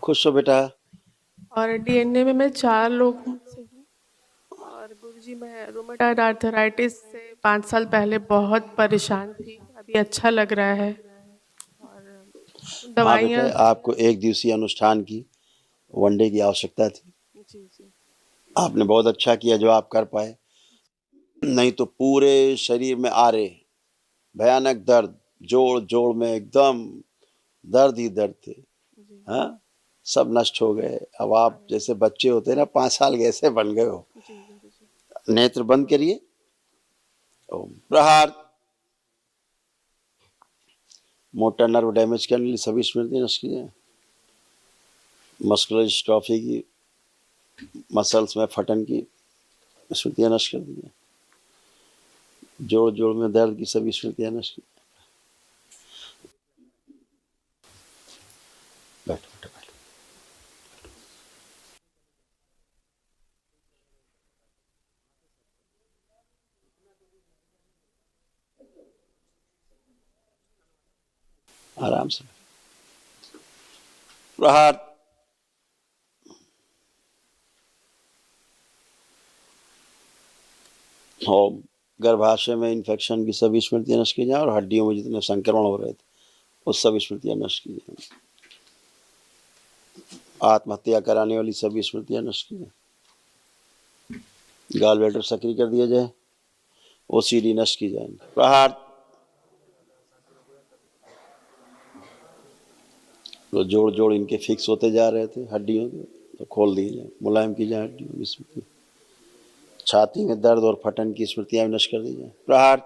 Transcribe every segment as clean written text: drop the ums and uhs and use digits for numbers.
खुश हो बेटा। और डीएनए में मैं 4 लोगों से हूँ। और गुरुजी मैं रूमेटॉइड आर्थराइटिस से 5 साल पहले बहुत परेशान थी, अभी अच्छा लग रहा है। और हाँ बेटा, दवाइयाँ। आपको एक दिवसीय अनुष्ठान की वनडे की आवश्यकता थी। जी जी। आपने बहुत अच्छा किया जो आप कर पाए, नहीं तो पूरे शरीर में आरे, भयानक दर्द, जोड़ जोड़ में एकदम दर्द ही दर्द थे। जी हाँ, सब नष्ट हो गए। अब आप और जैसे बच्चे होते हैं ना, 5 साल के ऐसे बन गए हो। जी गुरुजी। नेत्र बंद करिए। ओम प्रहार। मोटर नर्व डैमेज करने लिए सभी स्मृतियां नष्ट कीजिए। मस्कुलर डिस्ट्रॉफी की, मसल्स में फटन की स्मृतियां नष्ट कर दीजिए। जोड़ जोड़ में दर्द की सभी स्मृतियां नष्ट कीजिए। बैठो बैठो बैठो। आराम से प्रहार। ओम। गर्भाशय में इन्फेक्शन की सभी स्मृतियां नष्ट की जाए और हड्डियों में जितने संक्रमण हो रहे थे वो सभी स्मृतियां नष्ट की जाए। आत्महत्या कराने वाली सभी स्मृतियां नष्ट की जाए। गाल ब्लैडर सक्रिय कर दिया जाए, ओसीडी नष्ट की जाए। प्रहार। तो जोड़ जोड़ इनके फिक्स होते जा रहे थे हड्डियों के, तो खोल दिए जाए, मुलायम की जाए हड्डियों की स्मृति। छाती में दर्द और फटन की स्मृतियां नष्ट कर दी जाए। प्रहार।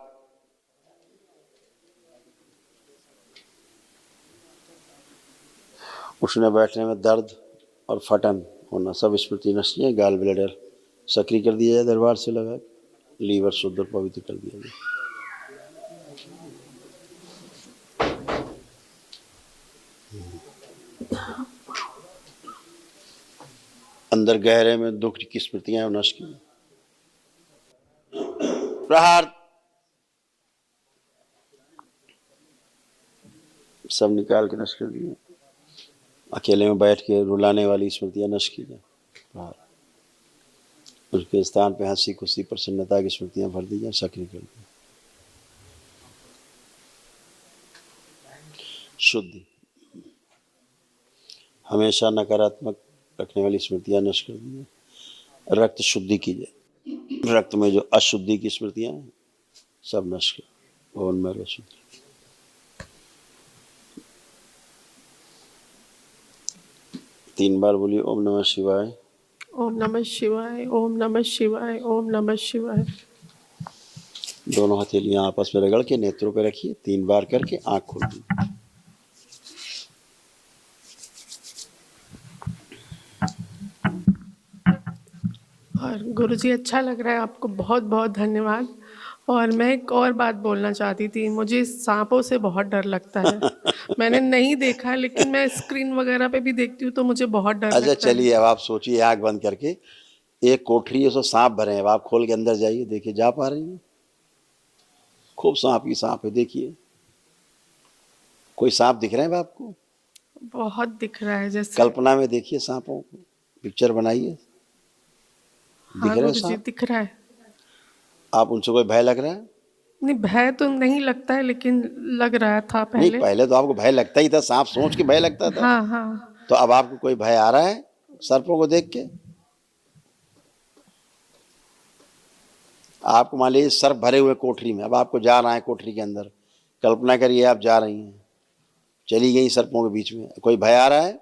उठने बैठने में दर्द और फटन होना सब स्मृति नष्ट है। गाल ब्लैडर सक्रिय कर दिया जाए, दरबार से लगा, लीवर शुद्ध और पवित्र कर दिया जाए। अंदर गहरे में दुख की स्मृतियां नष्ट की। प्रहार। सब निकाल के नष्ट कर दिए। अकेले में बैठ के रुलाने वाली स्मृतियां नष्ट की जाए। प्रहार। उसके स्थान पे हंसी खुशी प्रसन्नता की स्मृतियां भर दी जाए, सक्रिय कर दी। शुद्धि। हमेशा नकारात्मक रखने वाली स्मृतियां नष्ट कर दी जाए। रक्त शुद्धि की जाए। रक्त में जो अशुद्धि की स्मृतियां हैं सब नष्ट कर। ओम मैरो शुद्धि। 3 बार बोलिए ओम नमः शिवाय। ओम नमः शिवाय, ओम नमः शिवाय, ओम नमः शिवाय। दोनों हथेलियां आपस में रगड़ के नेत्रों पे रखिए, 3 बार करके आंख खोल दीजिए। और गुरुजी अच्छा लग रहा है, आपको बहुत बहुत धन्यवाद। और मैं एक और बात बोलना चाहती थी, मुझे सांपों से बहुत डर लगता है। मैंने नहीं देखा लेकिन मैं स्क्रीन वगैरह पे भी देखती हूँ तो मुझे बहुत डर अच्छा लगता है। चलिए, अब आप सोचिए आंख बंद करके, एक कोठरी है, उसमें सांप भरे हैं। अब आप खोल के अंदर जाइए, देखिए जा पा रही हैं? खूब सांप ही सांप है, देखिए। कोई सांप दिख रहे हैं अब आपको? बहुत दिख रहा है जैसे। कल्पना में देखिए सांपों को, पिक्चर बनाइए। दिख हाँ रहे हैं गुरुजी सांप? दिख रहा है। आप उनसे कोई भय लग रहा है? नहीं भय तो नहीं लगता है लेकिन लग रहा था नहीं, पहले। पहले तो आपको भय लगता ही था, सांप सोच के भय लगता था। हाँ हाँ। तो अब आपको कोई भय आ रहा है सर्पों को देख के? आपको मान लीजिए सर्प भरे हुए कोठरी में, अब आपको जा रहा है कोठरी के अंदर। कल्पना करिए आप जा रही हैं, चली गई सर्पों के बीच में, कोई भय आ रहा है?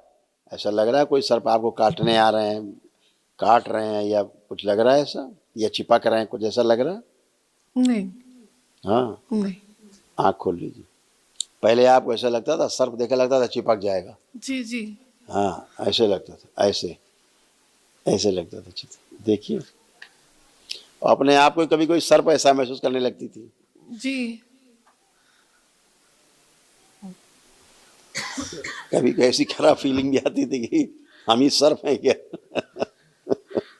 ऐसा लग रहा है कोई सर्प आपको काटने आ रहे हैं, काट रहे हैं, या कुछ लग रहा है ऐसा, या चिपक रहे हैं, कुछ ऐसा लग रहा है? नहीं। हाँ। नहीं। आँख खोल लीजिए। पहले आपको ऐसा लगता था, सर्प देखा लगता था चिपक जाएगा। जी जी। हाँ, ऐसे लगता था, ऐसे ऐसे लगता था। देखिए, अपने आप को कभी कोई सर्प ऐसा महसूस करने लगती थी? जी। कभी कैसी खराब फीलिंग भी आती थी कि हम ही सर्प हैं क्या?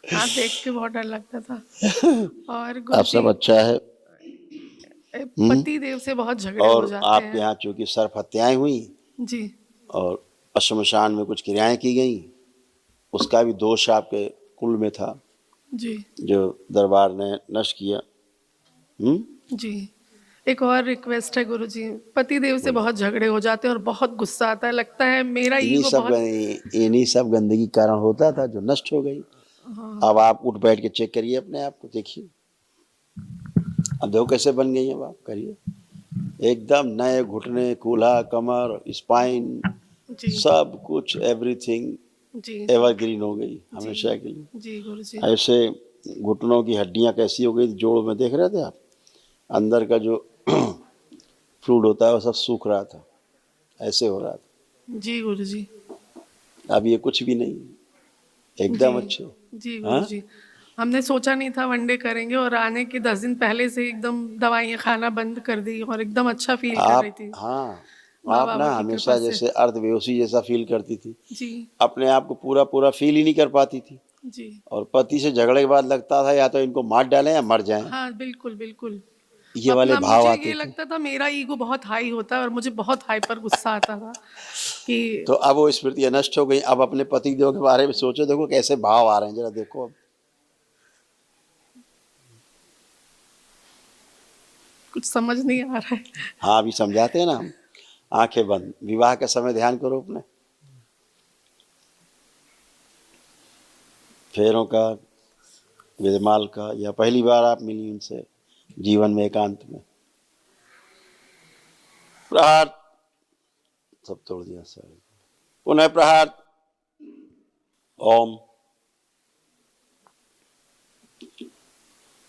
हाँ देख के बहुत डर लगता था। और आप सब गुरुजी अच्छा है। पति देव से बहुत झगड़े हो और जाते आपके हैं। यहाँ चूंकि सर्प हत्याएं हुई जी। और शमशान में कुछ क्रियाएं की गई, उसका भी दोष आपके कुल में था जी जो दरबार ने नष्ट किया। जी। एक और रिक्वेस्ट है गुरुजी, पति देव से बहुत झगड़े हो जाते हैं और बहुत गुस्सा आता है, लगता है मेरा ईगो बहुत। इन्हीं सब गंदगी के कारण होता था जो नष्ट हो गई। अब आप उठ बैठ के चेक करिए अपने आप को, देखिए अब देखो कैसे बन गई है। अब आप करिए, एकदम नए घुटने, कूल्हा, कमर, स्पाइन, जी सब कुछ एवरीथिंग जी एवरग्रीन हो गई जी हमेशा के लिए। जी गुरुजी। ऐसे घुटनों की हड्डियां कैसी हो गई, जोड़ों में देख रहे थे आप, अंदर का जो फ्लूइड होता है वो सब सूख रहा था, ऐसे हो रहा था। जी गुरुजी। अब ये कुछ भी नहीं, जी एकदम अच्छे। जी हाँ, गुरुजी। हमने सोचा नहीं था वनडे करेंगे, और आने के 10 दिन पहले से एकदम दवाइयाँ खाना बंद कर दी और एकदम अच्छा फील कर रही आप थी, हाँ, माँ आप ना बाबा की कृपा हमेशा से। जैसे अर्धबेहोशी जैसा फील करती थी, जी अपने आप को पूरा पूरा फील ही नहीं कर पाती थी। जी। और पति से झगड़े के बाद लगता था या तो इनको मार डालें या मर जाएं, हाँ बिल्कुल बिल्कुल। ये वाले अपना भाव मुझे आते ये थे। लगता था मेरा ईगो बहुत हाई होता है और मुझे बहुत हाइपर गुस्सा आता था कि तो अब वो स्मृतियां नष्ट हो गई। अब अपने पति देव के बारे में सोचो, देखो कैसे भाव आ रहे हैं, जरा देखो अब। कुछ समझ नहीं आ रहा है। हाँ, अभी समझाते हैं ना हम। आंखें बंद, विवाह के समय ध्यान करो अपने फेरों का, विजयमाल का, या पहली बार आप मिली उनसे जीवन में एकांत में। प्रहार, सब तोड़ दिया सर। पुनः प्रहार। ओम।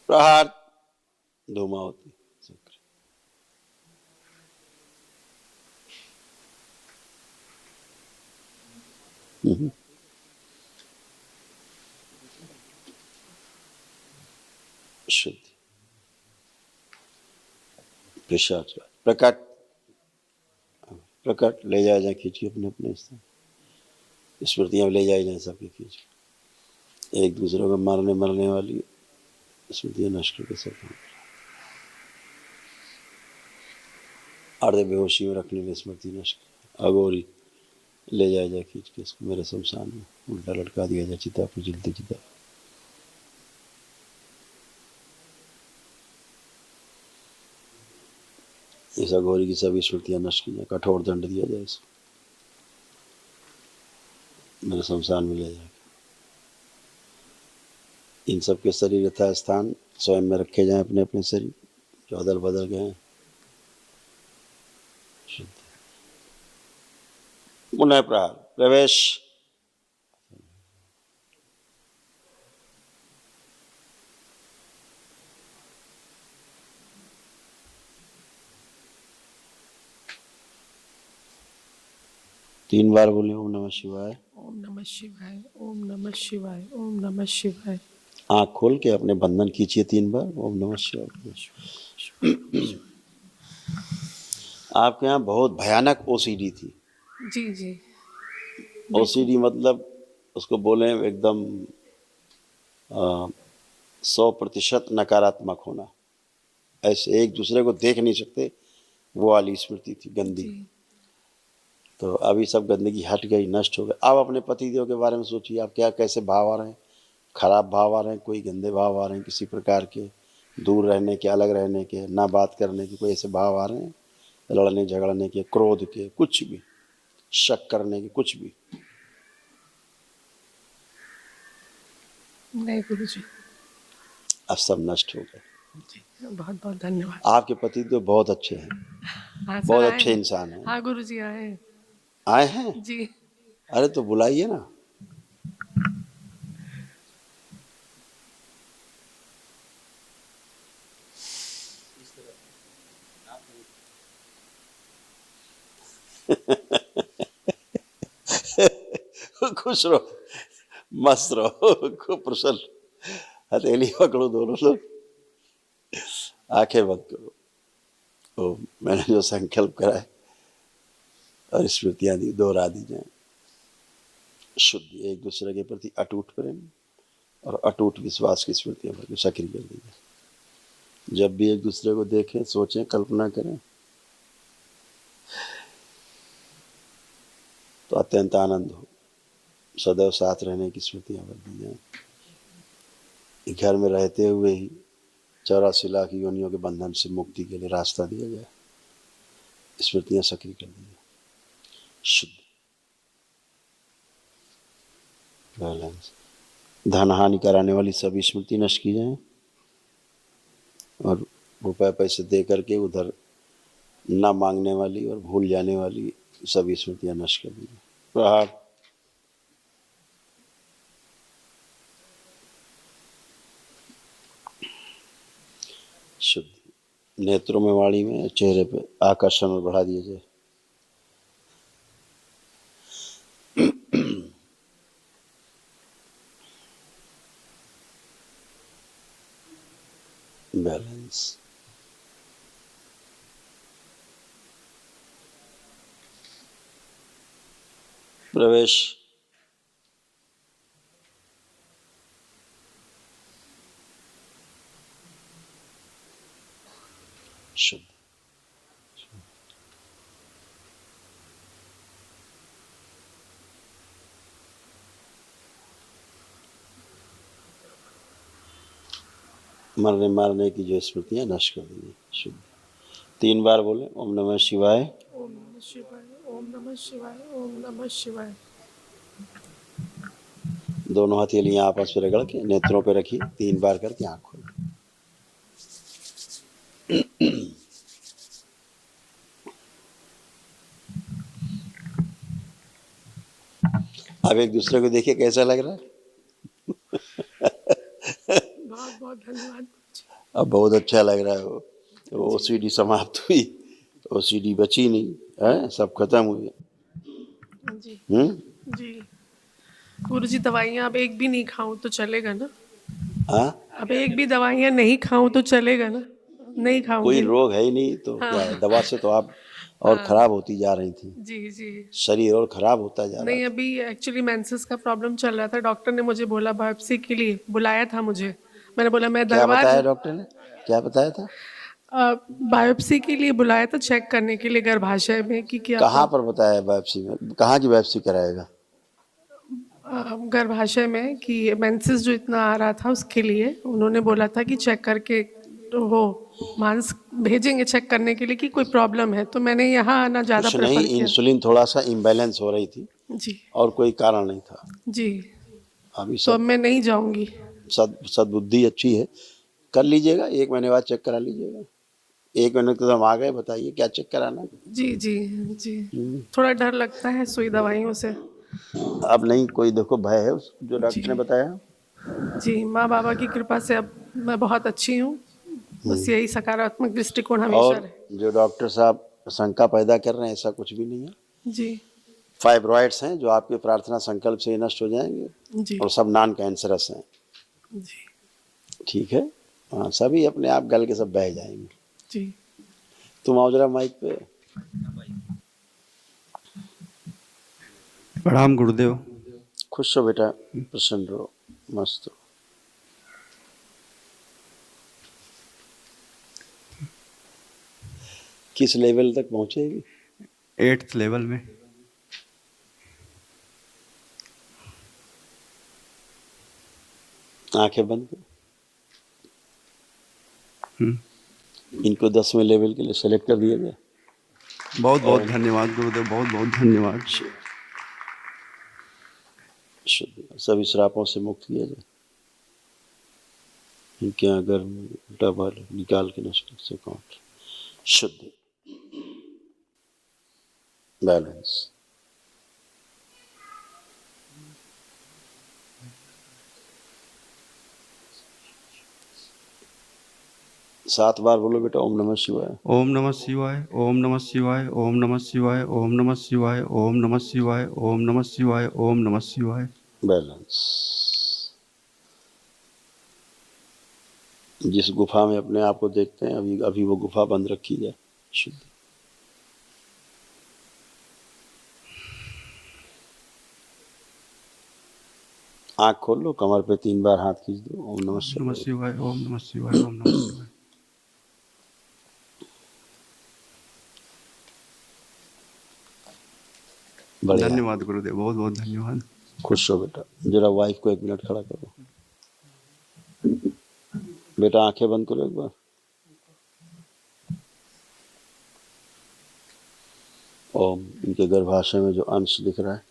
प्रहार। धूमावती। शुद्धि। प्रकट। प्रकट ले जाए जाए, खींचिए अपने अपने स्थान। स्मृतियां ले जाए जाए सबकी खींच, एक दूसरे को मरने वाली स्मृतियां नष्ट करके सब अर्ध बेहोशी में रखने में स्मृति नष्ट। अगोरी ले जाए जाए खींच के इसको मेरे शमशान में, उल्टा लटका दिया जाए चिता पर, जलती चिता। इस अघोरी की सभी स्मृतियां नष्ट की जाए, कठोर दंड दिया जाए इसको, मेरे शमशान में ले जाए। इन सब के शरीर यथा स्थान स्वयं में रखे जाएं, अपने अपने शरीर जो अदल बदल गए हैं। पुनः प्रहार। प्रवेश। तीन बार बोले ओम नमः शिवाय। ओम नमः शिवाय, ओम नमः शिवाय, ओम नमः शिवाय। आंख खोल के अपने बंधन खींचिए 3 बार, ओम नमः शिवाय। आपके यहाँ बहुत भयानक ओसीडी थी। जी जी। ओसीडी मतलब उसको बोले एकदम 100% नकारात्मक होना, ऐसे एक दूसरे को देख नहीं सकते, वो वाली स्मृति थी गंदी। जी तो अभी सब गंदगी हट गई, नष्ट हो गई। अब अपने पति देव के बारे में सोचिए, आप क्या कैसे भाव आ रहे हैं, खराब भाव आ रहे हैं, कोई गंदे भाव आ रहे हैं किसी प्रकार के, दूर रहने के, अलग रहने के, ना बात करने के, कोई ऐसे भाव आ रहे हैं, लड़ने झगड़ने के, क्रोध के, कुछ भी, शक करने के, कुछ भी। नहीं गुरुजी। अब सब नष्ट हो गए। जी बहुत बहुत धन्यवाद। आपके पति तो बहुत अच्छे हैं, हाँ सर बहुत आए अच्छे हैं। इंसान हैं। हाँ गुरुजी आए हैं। आए हैं? जी अरे तो बुलाइए ना। खुश रहो, मस्त रहो, खूब प्रसन्न। हथेली पकड़ो दोनों लोग, आंखें बंद करो। तो मैंने जो संकल्प करा है और स्मृतियां दी, दोहरा दी जाए। शुद्ध, एक दूसरे के प्रति अटूट प्रेम और अटूट विश्वास की स्मृतियां भर के सक्रिय कर दी जाए। जब भी एक दूसरे को देखें, सोचें, कल्पना करें, तो तो अत्यंत आनंद हो। सदैव साथ रहने की स्मृतियाँ बदली जाए। घर में रहते हुए ही 84 लाख योनियों के बंधन से मुक्ति के लिए रास्ता दिया जाए। स्मृतियाँ सक्रिय कर दी जाए। शुद्ध बैलेंस। धन हानि कराने वाली सभी स्मृति नष्ट की जाए और रुपए पैसे दे करके उधर न मांगने वाली और भूल जाने वाली सभी स्मृतियां नष्ट कर दी जाए। प्रहार। शुद्ध। नेत्रों में, वाणी में, चेहरे पे आकर्षण और बढ़ा दिया जाए। बैलेंस। प्रवेश। शुद्ध। मरने मारने की जो स्मृतियां नष्ट कर दी। शुद्ध। 3 बार बोले ओम नमः शिवाय। ओम नमः शिवाय, ओम नमः शिवाय, ओम नमः शिवाय। दोनों हथेलियां आपस में रगड़ के नेत्रों पे रखी, 3 बार करके आंख खोल। अब एक दूसरे को देखिए कैसा लग रहा है। बहुत बहुत धन्यवाद। अब बहुत अच्छा लग रहा है। वो ओसीडी समाप्त हुई, ओसीडी बची नहीं है, सब खत्म हुई। जी जी गुरुजी, दवाइयाँ अब एक भी नहीं खाऊं तो चलेगा ना? हाँ, अब एक भी दवाइयाँ नहीं खाऊं तो चलेगा ना? नहीं कोई खाऊंगी। रोग है ही नहीं तो क्या है। दवा से तो आप और खराब होती जा रही थी, जी जी। शरीर और खराब होता जा रहा नहीं, था। अभी एक्चुअली मेंसेस का प्रॉब्लम चल रहा था। डॉक्टर ने मुझे बोला, बायोप्सी के लिए बुलाया था मुझे। मैंने बोला मैं क्या दरबार बताया डॉक्टर ने, क्या बताया था? बायोप्सी के लिए बुलाया था, चेक करने के लिए गर्भाशय में कि क्या कहाँ पर बताया बायोप्सी में? कहाँ की बायोप्सी कराएगा? गर्भाशय में कि मेंसेस जो इतना आ रहा था उसके लिए उन्होंने बोला था कि चेक करके वो मांस भेजेंगे चेक करने के लिए कि कोई प्रॉब्लम है। तो मैंने यहाँ आना ज़्यादा कुछ नहीं, प्रेफर किया। इंसुलिन थोड़ा सा इम्बैलेंस हो रही थी जी और कोई कारण नहीं था। जी। अभी तो अब सब मैं नहीं जाऊंगी। सद्बुद्धि अच्छी है, कर लीजिएगा। 1 महीने बाद चेक करा लीजिएगा। 1 महीने तो हम आ गए, बताइए क्या चेक कराना है? जी जी जी। थोड़ा डर लगता है सुई दवाइयों से। अब नहीं कोई देखो भय है जो जी डॉक्टर ने बताया। जी, माँ बाबा की कृपा से अब मैं बहुत अच्छी हूँ। बस यही सकारात्मक दृष्टिकोण हमेशा और रहे। जो डॉक्टर साहब शंका पैदा कर रहे हैं, ऐसा कुछ भी नहीं है। जी फाइब्रॉइड्स हैं जो आपके प्रार्थना संकल्प से ही नष्ट हो जाएंगे जी और सब नॉन कैंसरस हैं। जी ठीक है, हाँ, सभी अपने आप गल के सब बह जाएंगे। जी। तुम आओ जरा माइक पे। प्रणाम गुरुदेव। खुश हो बेटा, प्रसन्न रहो, मस्त हो। किस लेवल तक पहुंचेगी? 8th लेवल में। आंखें बंद करो। इनको 10वें लेवल के लिए सेलेक्ट कर दिया गया। बहुत बहुत धन्यवाद गुरुदेव, बहुत बहुत धन्यवाद। शुद्ध। सभी श्रापों से मुक्त किया जाए। इनके यहाँ गर्भ में उल्टा बाल निकाल के नष्ट से काउंट। शुद्ध। बैलेंस। सात बार बोलो बेटा ओम नमः शिवाय। ओम नमः शिवाय, ओम नमः शिवाय, ओम नमः शिवाय, ओम नमः शिवाय, ओम नमः शिवाय, ओम नमः शिवाय, ओम नमः शिवाय। बैलेंस। जिस गुफा में अपने आप को देखते हैं, अभी अभी वो गुफा बंद रखी जाए। शुद्ध। आंख खोल लो, कमर पे 3 बार हाथ खींच दो। ओम नमः नमः शिवाय। शिवाय, ओम नमः शिवाय, ओम नमः शिवाय। बढ़िया। धन्यवाद गुरुदेव, बहुत बहुत धन्यवाद। खुश हो बेटा। जरा वाइफ को 1 मिनट खड़ा करो। बेटा आंखें बंद करो एक बार। ओम। इनके गर्भाशय में जो अंश दिख रहा है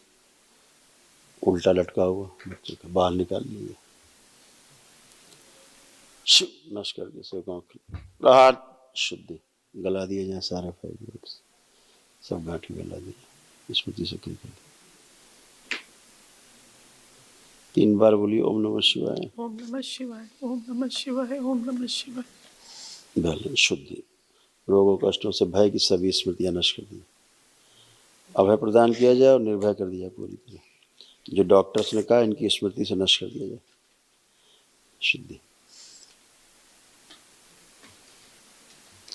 उल्टा लटका हुआ बच्चे का बाहर निकाल लीजिए। नश करके प्रहार शुद्धि गला दिए जाए सारे फाइब्रोइड्स सब गांठी गला दिए स्मृति से कर 3 बार बोलिए ओम नमः शिवाय। ओम नमः शिवाय, ओम नमः शिवाय, ओम नमः शिवाय। बैलेंस शुद्धि रोगों कष्टों से भय की सभी स्मृतियां नष्ट कर दी। अभय प्रदान किया जाए और निर्भय कर दिया पूरी तरह। जो डॉक्टर्स ने कहा इनकी स्मृति से नष्ट कर दिया जाए। शुद्धि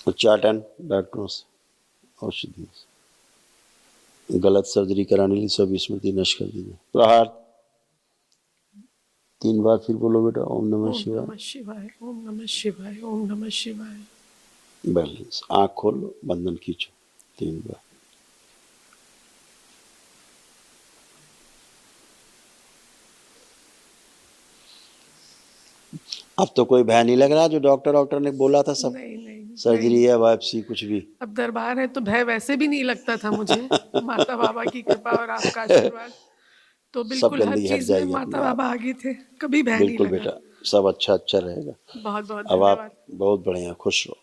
उच्चाटन डॉक्टरों से और शुद्धि से गलत सर्जरी कराने की सभी स्मृति नष्ट कर दीजिए। प्रहार 3 बार फिर बोलो बेटा ओम नमः शिवाय। ओम नमः शिवाय, ओम नमः शिवाय, ओम नमः शिवाय। बैलेंस आंख खोलो बंधन खींचो 3 बार। अब तो कोई भय नहीं लग रहा जो डॉक्टर ने बोला था सब नहीं सर्जरी है वापसी कुछ भी। अब दरबार है तो भय वैसे भी नहीं लगता था मुझे। माता बाबा की कृपा और आपका आशीर्वाद तो बिल्कुल हर गंदगी हट चीज में जाएगी माता अपने आप। बाबा आगे थे, कभी भय नहीं बिल्कुल लगा। बेटा सब अच्छा रहेगा। बहुत बहुत अब आप धन्यवाद। बहुत बढ़िया खुश रहो।